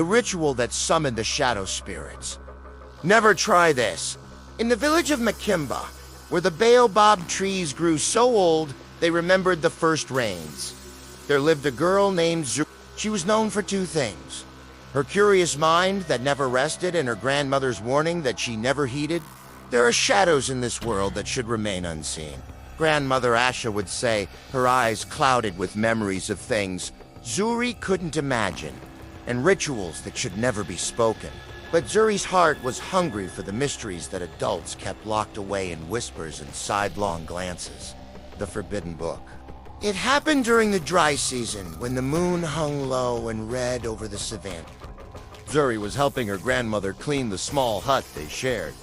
the ritual that summoned the shadow spirits. Never try this. In the village of Makemba, where the baobab trees grew so old they remembered the first rains, there lived a girl named Zuri. She was known for two things: her curious mind that never rested and her grandmother's warning that she never heeded. There are shadows in this world that should remain unseen. Grandmother Asha would say, her eyes clouded with memories of things Zuri couldn't imagine, and rituals that should never be spoken. But Zuri's heart was hungry for the mysteries that adults kept locked away in whispers and sidelong glances. The Forbidden Book. It happened during the dry season, when the moon hung low and red over the savannah. Zuri was helping her grandmother clean the small hut they shared,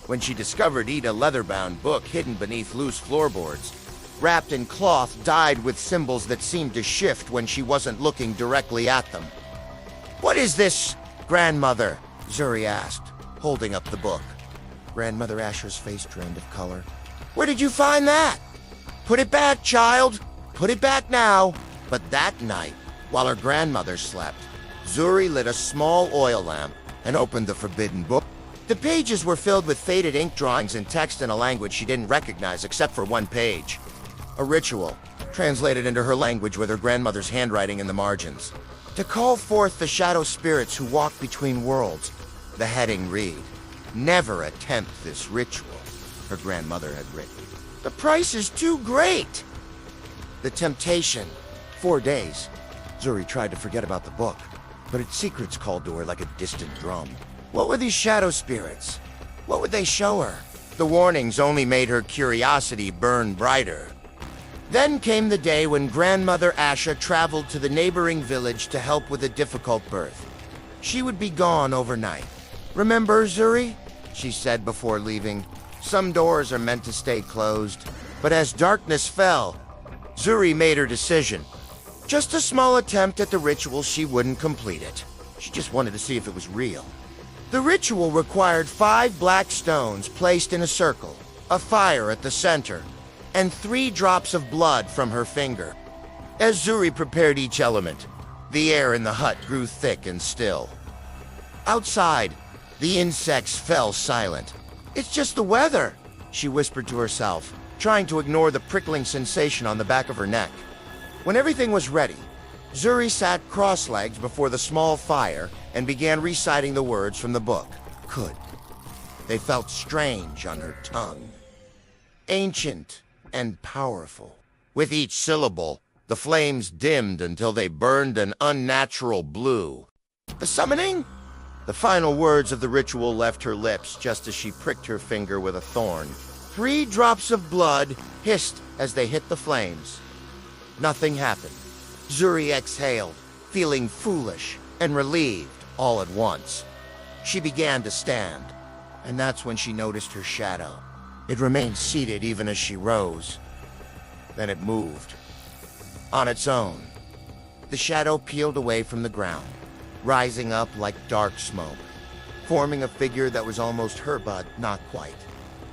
when she discovered a leather-bound book hidden beneath loose floorboards, wrapped in cloth dyed with symbols that seemed to shift when she wasn't looking directly at them. "What is this, grandmother?" Zuri asked, holding up the book. Grandmother Asher's face drained of color. "Where did you find that?" "Put it back, child. Put it back now." But that night, while her grandmother slept, Zuri lit a small oil lamp and opened the Forbidden Book. The pages were filled with faded ink drawings and text in a language she didn't recognize except for one page. A ritual, translated into her language with her grandmother's handwriting in the margins. To call forth the shadow spirits who walk between worlds. The heading read, "Never attempt this ritual," her grandmother had written. "The price is too great." The temptation. 4 days. Zuri tried to forget about the book, but its secrets called to her like a distant drum. What were these shadow spirits? What would they show her? The warnings only made her curiosity burn brighter. Then came the day when Grandmother Asha traveled to the neighboring village to help with a difficult birth. She would be gone overnight. "Remember, Zuri?" she said before leaving. "Some doors are meant to stay closed." But as darkness fell, Zuri made her decision. Just a small attempt at the ritual, she wouldn't complete it. She just wanted to see if it was real. The ritual required 5 black stones placed in a circle, a fire at the center, and 3 drops of blood from her finger. As Zuri prepared each element, the air in the hut grew thick and still. Outside, the insects fell silent. "It's just the weather," she whispered to herself, trying to ignore the prickling sensation on the back of her neck. When everything was ready, Zuri sat cross-legged before the small fire and began reciting the words from the book. Could. They felt strange on her tongue. Ancient and powerful. With each syllable, the flames dimmed until they burned an unnatural blue. The summoning? The final words of the ritual left her lips just as she pricked her finger with a thorn. 3 drops of blood hissed as they hit the flames. Nothing happened. Zuri exhaled, feeling foolish and relieved all at once. She began to stand, and that's when she noticed her shadow. It remained seated even as she rose. Then it moved. On its own. The shadow peeled away from the ground, rising up like dark smoke, forming a figure that was almost her but not quite.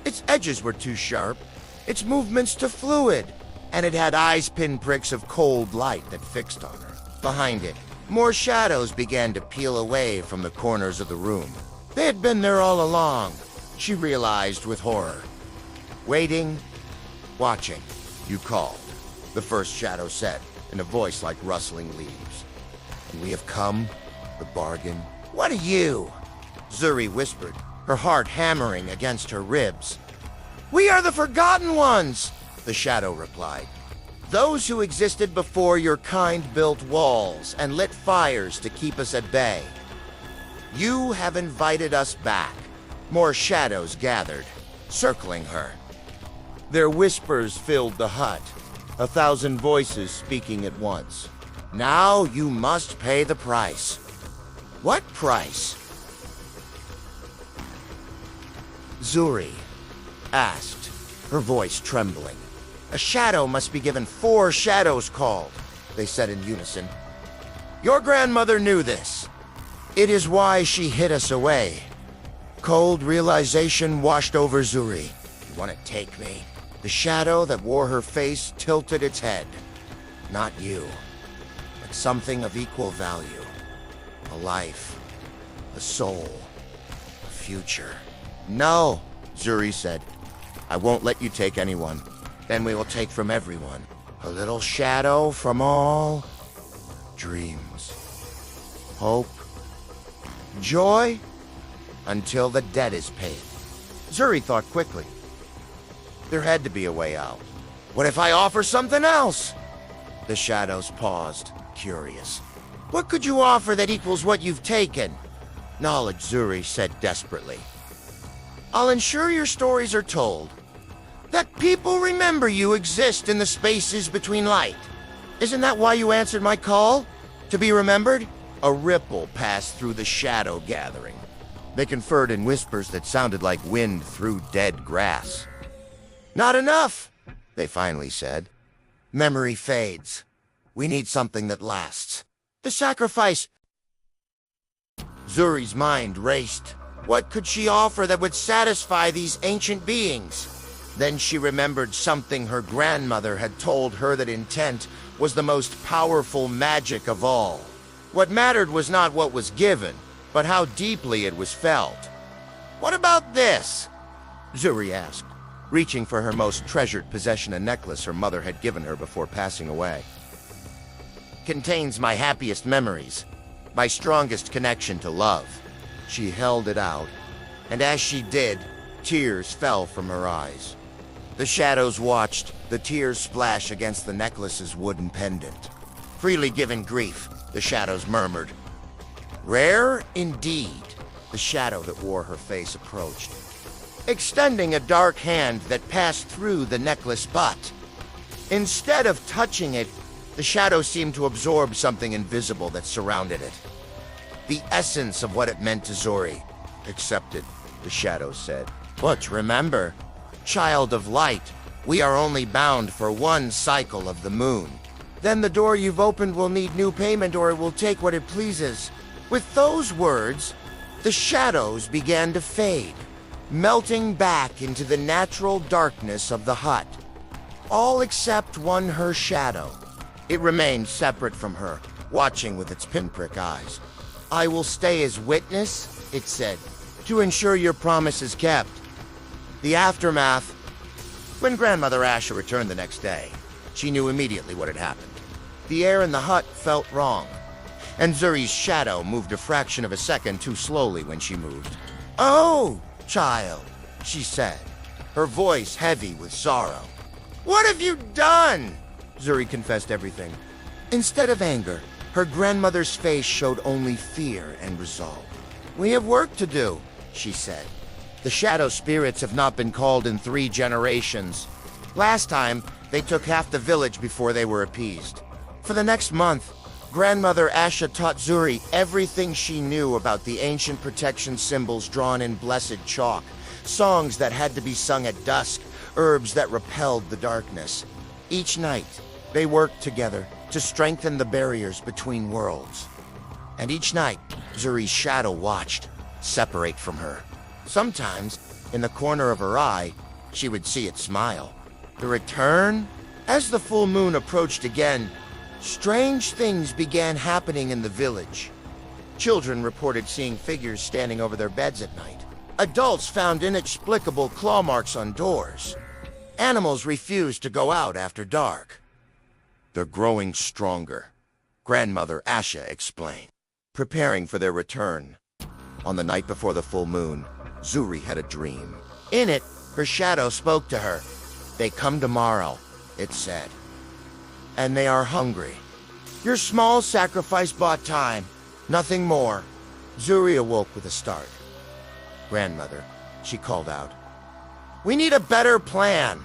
Its edges were too sharp, its movements too fluid, and it had eyes pinpricks of cold light that fixed on her. Behind it, more shadows began to peel away from the corners of the room. They had been there all along, she realized with horror. Waiting, watching. "You called," the first shadow said, in a voice like rustling leaves. "And we have come, the bargain." "What are you?" Zuri whispered, her heart hammering against her ribs. "We are the Forgotten Ones," the shadow replied. "Those who existed before your kind built walls and lit fires to keep us at bay. You have invited us back." More shadows gathered, circling her. Their whispers filled the hut, 1,000 voices speaking at once. "Now you must pay the price." "What price?" Zuri asked, her voice trembling. "A shadow must be given 4 shadows called," they said in unison. "Your grandmother knew this. It is why she hid us away." Cold realization washed over Zuri. "You want to take me?" The shadow that wore her face tilted its head. "Not you, but something of equal value." a life, a soul, a future. No, Zuri said. I won't let you take anyone. Then we will take from everyone. A little shadow from all dreams. Hope. Joy. Until the debt is paid. Zuri thought quickly. There had to be a way out. What if I offer something else? The shadows paused, curious. What could you offer that equals what you've taken? Knowledge, Zuri said desperately. I'll ensure your stories are told. That people remember you exist in the spaces between light. Isn't that why you answered my call? To be remembered? A ripple passed through the shadow gathering. They conferred in whispers that sounded like wind through dead grass. Not enough, they finally said. Memory fades. We need something that lasts. The sacrifice. Zuri's mind raced. What could she offer that would satisfy these ancient beings? Then she remembered something her grandmother had told her, that intent was the most powerful magic of all. What mattered was not what was given, but how deeply it was felt. What about this? Zuri asked, reaching for her most treasured possession, a necklace her mother had given her before passing away. Contains my happiest memories, my strongest connection to love. She held it out, and as she did, tears fell from her eyes. The shadows watched, the tears splash against the necklace's wooden pendant. Freely given grief, the shadows murmured. Rare indeed, the shadow that wore her face approached, extending a dark hand that passed through the necklace butt. Instead of touching it, the shadow seemed to absorb something invisible that surrounded it. The essence of what it meant to Zuri. Accepted, the shadow said. But remember, child of light, we are only bound for one cycle of the moon. Then the door you've opened will need new payment, or it will take what it pleases. With those words, the shadows began to fade, melting back into the natural darkness of the hut. All except one, her shadow. It remained separate from her, watching with its pinprick eyes. I will stay as witness, it said, to ensure your promise is kept. The aftermath. When Grandmother Asha returned the next day, she knew immediately what had happened. The air in the hut felt wrong, and Zuri's shadow moved a fraction of a second too slowly when she moved. Oh, child, she said, her voice heavy with sorrow. What have you done? Zuri confessed everything. Instead of anger, her grandmother's face showed only fear and resolve. We have work to do, she said. The shadow spirits have not been called in 3 generations. Last time, they took half the village before they were appeased. For the next month, Grandmother Asha taught Zuri everything she knew about the ancient protection symbols drawn in blessed chalk, songs that had to be sung at dusk, herbs that repelled the darkness. Each night, they worked together to strengthen the barriers between worlds. And each night, Zuri's shadow watched, separate from her. Sometimes, in the corner of her eye, she would see it smile. The return? As the full moon approached again, strange things began happening in the village. Children reported seeing figures standing over their beds at night. Adults found inexplicable claw marks on doors. Animals refused to go out after dark. They're growing stronger, Grandmother Asha explained, preparing for their return. On the night before the full moon, Zuri had a dream. In it, her shadow spoke to her. They come tomorrow, it said. And they are hungry. Your small sacrifice bought time, nothing more. Zuri awoke with a start. Grandmother, she called out. We need a better plan.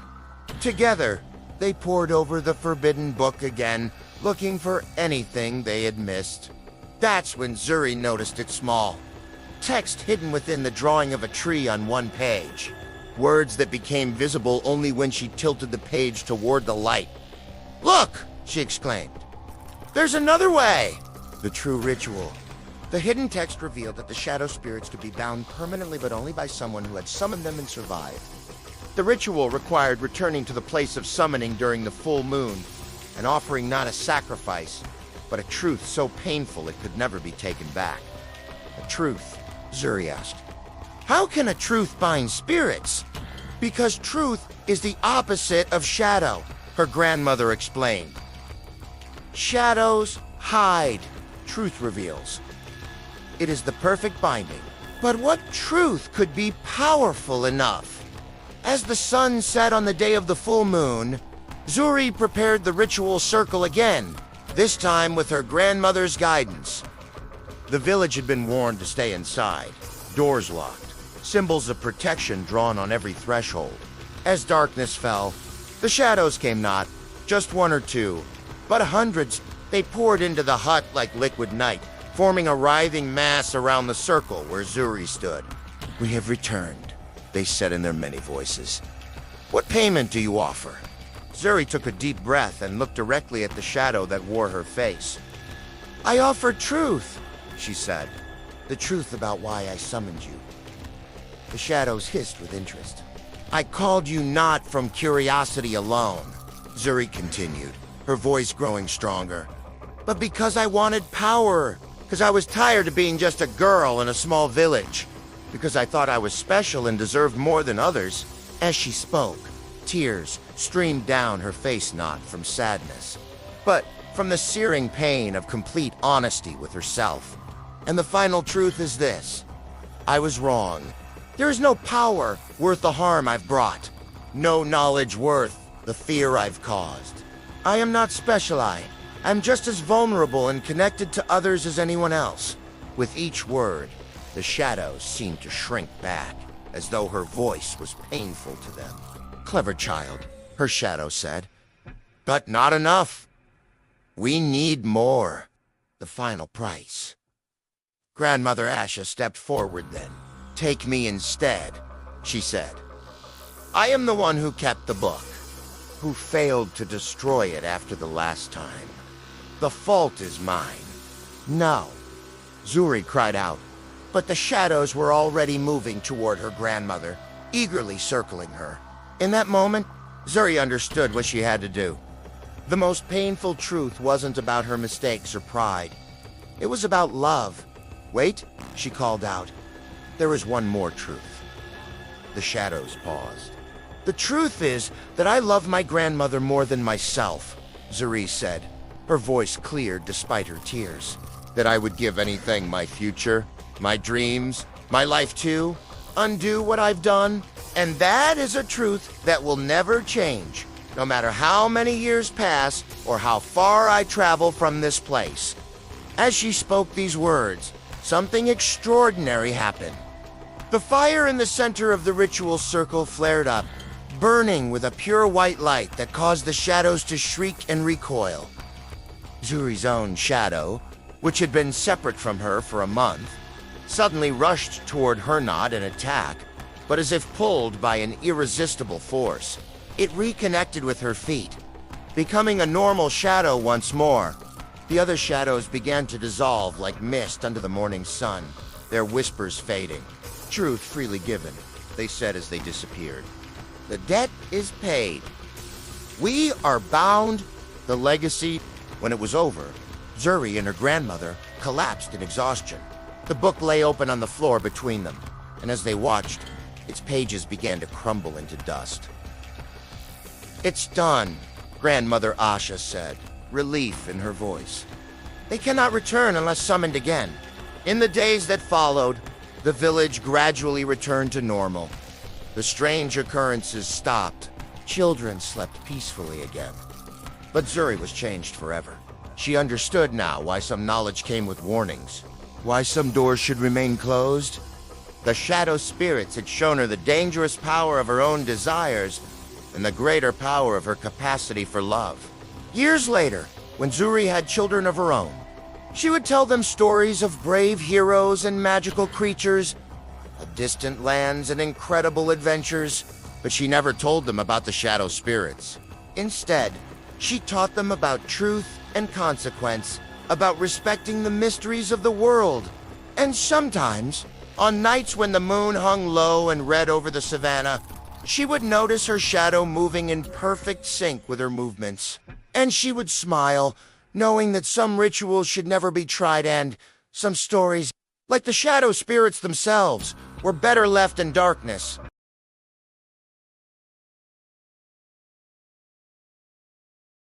Together, they pored over the forbidden book again, looking for anything they had missed. That's when Zuri noticed it small. Text hidden within the drawing of a tree on one page. Words that became visible only when she tilted the page toward the light. Look, she exclaimed. There's another way. The true ritual. The hidden text revealed that the shadow spirits could be bound permanently, but only by someone who had summoned them and survived. The ritual required returning to the place of summoning during the full moon, and offering not a sacrifice, but a truth so painful it could never be taken back. A truth, Zuri asked. How can a truth bind spirits? Because truth is the opposite of shadow, her grandmother explained. Shadows hide, truth reveals. It is the perfect binding. But what truth could be powerful enough? As the sun set on the day of the full moon, Zuri prepared the ritual circle again, this time with her grandmother's guidance. The village had been warned to stay inside, doors locked, symbols of protection drawn on every threshold. As darkness fell, the shadows came not, just one or two, but hundreds. They poured into the hut like liquid night, forming a writhing mass around the circle where Zuri stood. We have returned, they said in their many voices. What payment do you offer? Zuri took a deep breath and looked directly at the shadow that wore her face. I offer truth, she said. The truth about why I summoned you. The shadows hissed with interest. I called you not from curiosity alone, Zuri continued, her voice growing stronger, but because I wanted power, because I was tired of being just a girl in a small village, because I thought I was special and deserved more than others. As she spoke, tears streamed down her face, not from sadness, but from the searing pain of complete honesty with herself. And the final truth is this. I was wrong. There is no power worth the harm I've brought. No knowledge worth the fear I've caused. I am not special, I'm just as vulnerable and connected to others as anyone else. With each word, the shadows seemed to shrink back, as though her voice was painful to them. Clever child, her shadow said. But not enough. We need more. The final price. Grandmother Asha stepped forward then. Take me instead, she said. I am the one who kept the book, who failed to destroy it after the last time. The fault is mine. No, Zuri cried out, but the shadows were already moving toward her grandmother, eagerly circling her. In that moment, Zuri understood what she had to do. The most painful truth wasn't about her mistakes or pride. It was about love. Wait, she called out. There is one more truth. The shadows paused. The truth is that I love my grandmother more than myself, Zuri said, her voice cleared despite her tears. That I would give anything, my future, my dreams, my life too, undo what I've done. And that is a truth that will never change, no matter how many years pass or how far I travel from this place. As she spoke these words, something extraordinary happened. The fire in the center of the ritual circle flared up, burning with a pure white light that caused the shadows to shriek and recoil. Zuri's own shadow, which had been separate from her for a month, suddenly rushed toward her knot in attack, but as if pulled by an irresistible force, it reconnected with her feet, becoming a normal shadow once more. The other shadows began to dissolve like mist under the morning sun, their whispers fading. Truth freely given, they said as they disappeared. The debt is paid. We are bound. The legacy. When it was over, Zuri and her grandmother collapsed in exhaustion. The book lay open on the floor between them, and as they watched, its pages began to crumble into dust. It's done, Grandmother Asha said, relief in her voice. They cannot return unless summoned again. In the days that followed, the village gradually returned to normal. The strange occurrences stopped. Children slept peacefully again. But Zuri was changed forever. She understood now why some knowledge came with warnings, why some doors should remain closed. The shadow spirits had shown her the dangerous power of her own desires and the greater power of her capacity for love. Years later, when Zuri had children of her own, she would tell them stories of brave heroes and magical creatures, of distant lands and incredible adventures, but she never told them about the shadow spirits. Instead, she taught them about truth and consequence, about respecting the mysteries of the world. And sometimes, on nights when the moon hung low and red over the savannah, she would notice her shadow moving in perfect sync with her movements. And she would smile, knowing that some rituals should never be tried and some stories, like the shadow spirits themselves, were better left in darkness.